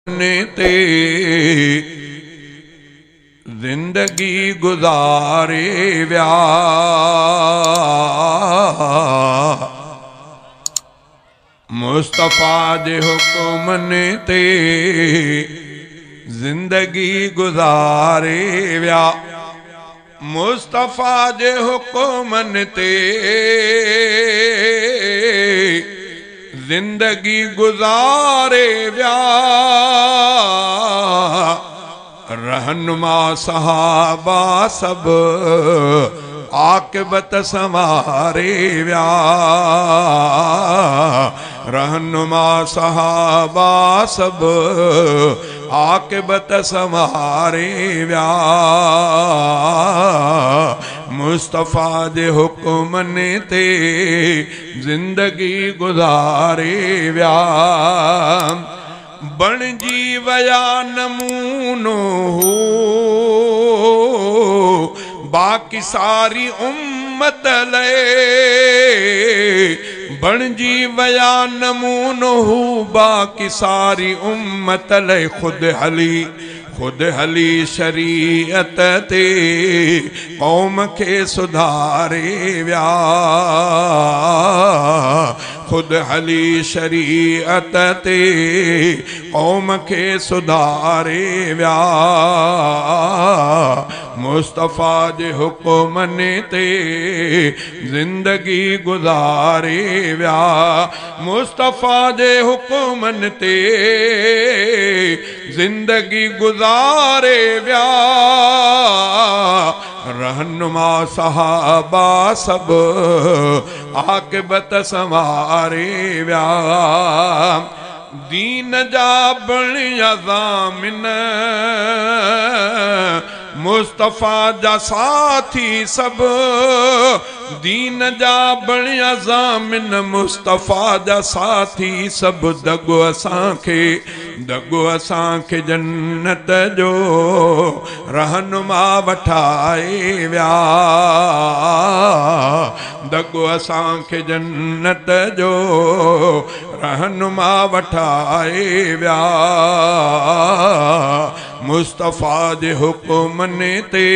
ते जिंदगी गुजारे व्या मुस्तफा दे हुक्म ते जिंदगी गुजारे व्या मुस्तफा दे हुक्म ते जिंदगी गुजारे व्या रहनुमा सहाबा सब आकिबत संवारे व्या रहनुमा सहाबा सब आकिबत संवारे व्या मुस्तफा दे हुक्म ते जिंदगी गुजारे व्या बण जी वया नमूनो हो बाकी सारी उम्मत ले बण जी वया नमूनो हो बाकी सारी उम्मत ले खुद हली शरीयत ते कौम के सुधारे व्या खुद हली शरीयत ते कौम के सुधारे व्या मुस्तफा दे हुक्म ते जिंदगी गुजारे व्या मुस्तफा दे हुक्म ते जिंदगी गुजारे व्या रहनुमा सहाबा सब आकिबत संवारे व्या दीन जा बणिया ज़ामिन मुस्तफा जा साथी सब दीन जा बणिया ज़ामिन मुस्तफा जा साथी सब दगो असांखे जन्नत जो रहनुमा वठाए व्या दगो असांखे जन्नत जो रहनुमा वठाए व्या मुस्तफा दे हुक्म ते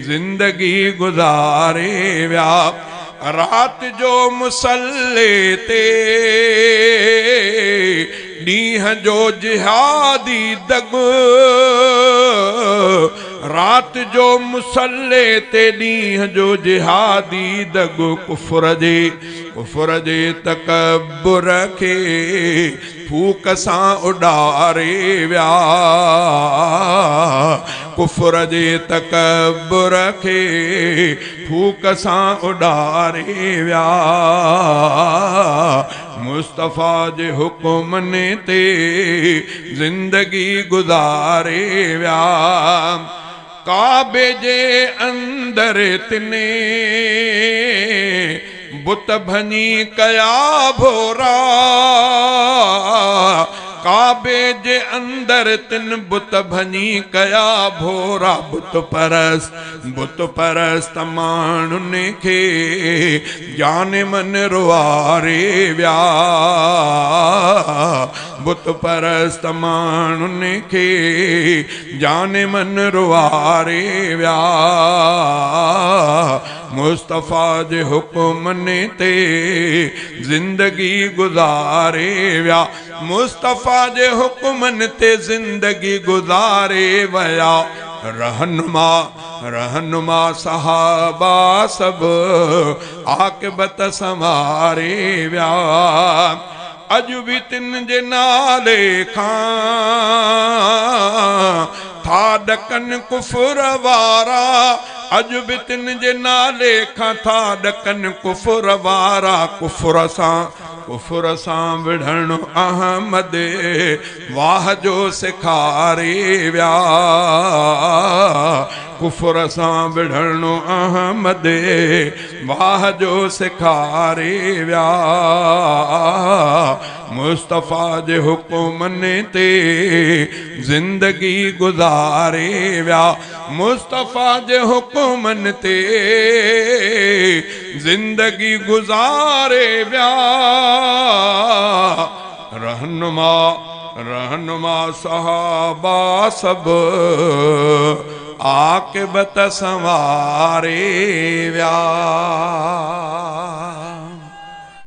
जिंदगी गुजारे व्या रात जो मुसल्ले ते नीह जो जिहादी दग रात जो मुसल्ले ते नीह जो जिहादी दग कुफर जे तकब्बुर के फूक सां उडारे व्या कुफर जे तकब्बुर के फूक सां उडारे व्या मुस्तफा जे हुक्म ते जिंदगी गुजारे व्या काबे जे अंदर तिने बुत भनी कया भोरा काबे जे अंदर तिन बुत भनी कया भोरा बुत परस्त माण्हुनि खे जान मन रुआरे व्या बुत परस्त माण्हुनि खे जान मन रुआरे व्या मुस्तफा जे हुक्म ते जिंदगी गुजारे व्या मुस्तफा जे हुक्म ते जिंदगी गुजारे वया रहनुमा सहाबा सब आकिबत संवारे व्या अज भी तिन जे नाले खां था डकन कुफर वारा अज भी तिन जे नाले खां था डकन कुफर वारा कुफर सां विढ़ण अहमद वाह जो सिखारे व्या कुफर सां विढ़ण अहमद वाह जो सिखारे व्या मुस्तफा जे हुक्म ते जिंदगी गुजारे व्या मुस्तफा जे हुक्म ते जिंदगी गुजारे व्या रहनुमा रहनुमा सहाबा सब आकिबत संवारे व्या।